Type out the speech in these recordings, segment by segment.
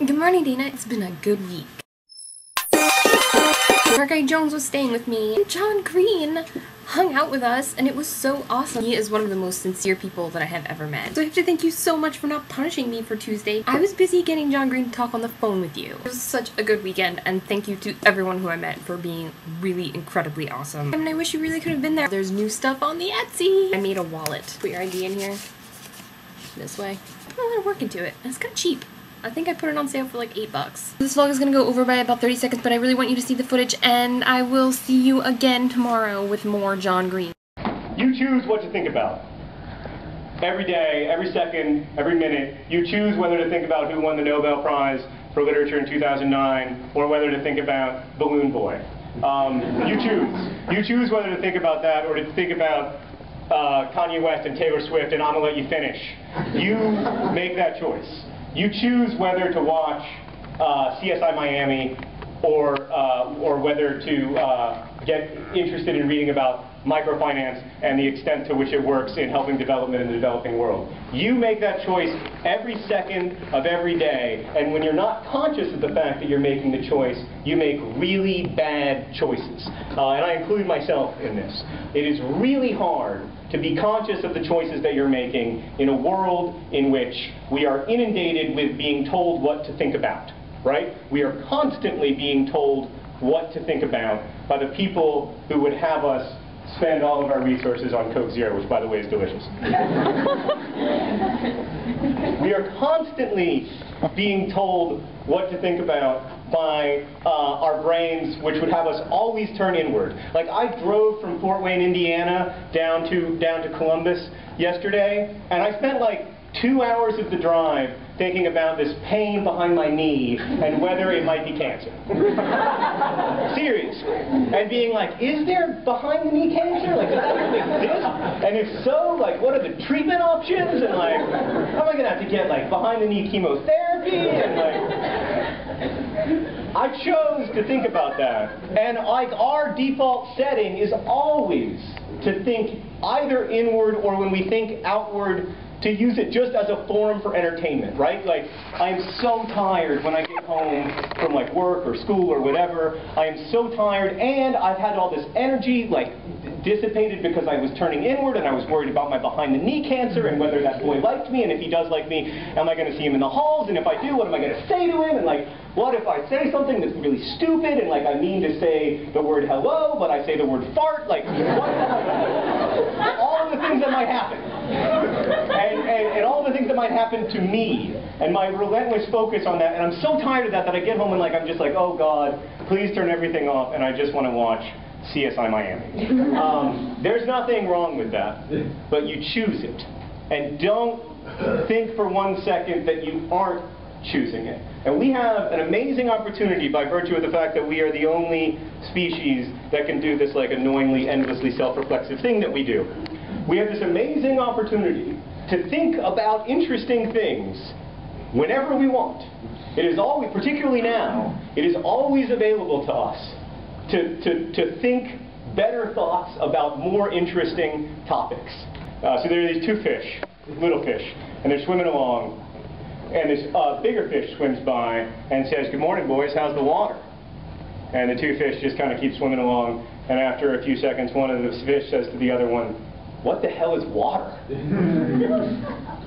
Good morning, Dana. It's been a good week. Our guy Jones was staying with me, and John Green hung out with us, and it was so awesome. He is one of the most sincere people that I have ever met. So I have to thank you so much for not punishing me for Tuesday. I was busy getting John Green to talk on the phone with you. It was such a good weekend, and thank you to everyone who I met for being really incredibly awesome. I mean, I wish you really could have been there. There's new stuff on the Etsy. I made a wallet. Put your ID in here. This way. Put a lot of work into it. It's kind of cheap. I think I put it on sale for like $8. This vlog is gonna go over by about 30 seconds, but I really want you to see the footage, and I will see you again tomorrow with more John Green. You choose what to think about. Every day, every second, every minute, you choose whether to think about who won the Nobel Prize for Literature in 2009, or whether to think about Balloon Boy. You choose. You choose whether to think about that, or to think about Kanye West and Taylor Swift, and I'm gonna let you finish. You make that choice. You choose whether to watch CSI Miami or whether to get interested in reading about microfinance and the extent to which it works in helping development in the developing world. You make that choice every second of every day, and when you're not conscious of the fact that you're making the choice, you make really bad choices. And I include myself in this. It is really hard to be conscious of the choices that you're making in a world in which we are inundated with being told what to think about, right? We are constantly being told what to think about by the people who would have us spend all of our resources on Coke Zero, which, by the way, is delicious. We are constantly being told what to think about by our brains, which would have us always turn inward. Like, I drove from Fort Wayne, Indiana, down to Columbus yesterday, and I spent like 2 hours of the drive thinking about this pain behind my knee and whether it might be cancer. Seriously. And being like, is there behind the knee cancer? Like, does that even exist? And if so, like, what are the treatment options? And like, am I gonna have to get like behind the knee chemotherapy? And like, I chose to think about that. And like, our default setting is always to think either inward, or when we think outward, to use it just as a forum for entertainment, right? Like, I am so tired when I get home from like work or school or whatever. I am so tired, and I've had all this energy like dissipated because I was turning inward, and I was worried about my behind the knee cancer and whether that boy liked me, and if he does like me, am I going to see him in the halls? And if I do, what am I going to say to him? And like, what if I say something that's really stupid, and like I mean to say the word hello, but I say the word fart? Like, what? All of the things that might happen. And all the things that might happen to me, and my relentless focus on that, and I'm so tired of that that I get home and like I'm just like, oh God, please turn everything off, and I just want to watch CSI Miami. There's nothing wrong with that, but you choose it. And don't think for 1 second that you aren't choosing it. And we have an amazing opportunity by virtue of the fact that we are the only species that can do this like annoyingly, endlessly self-reflexive thing that we do. We have this amazing opportunity to think about interesting things whenever we want. It is always, particularly now, it is always available to us to think better thoughts about more interesting topics. So there are these two fish, little fish, and they're swimming along, and this bigger fish swims by and says, "Good morning, boys, how's the water?" And the two fish just kind of keep swimming along, and after a few seconds, one of the fish says to the other one, "What the hell is water?"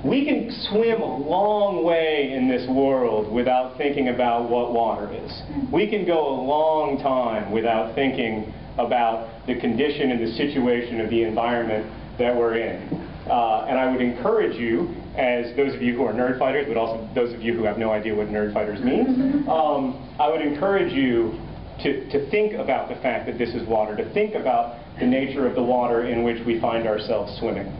We can swim a long way in this world without thinking about what water is. We can go a long time without thinking about the condition and the situation of the environment that we're in. And I would encourage you, as those of you who are nerd fighters, but also those of you who have no idea what nerd fighters means, I would encourage you to think about the fact that this is water, to think about the nature of the water in which we find ourselves swimming.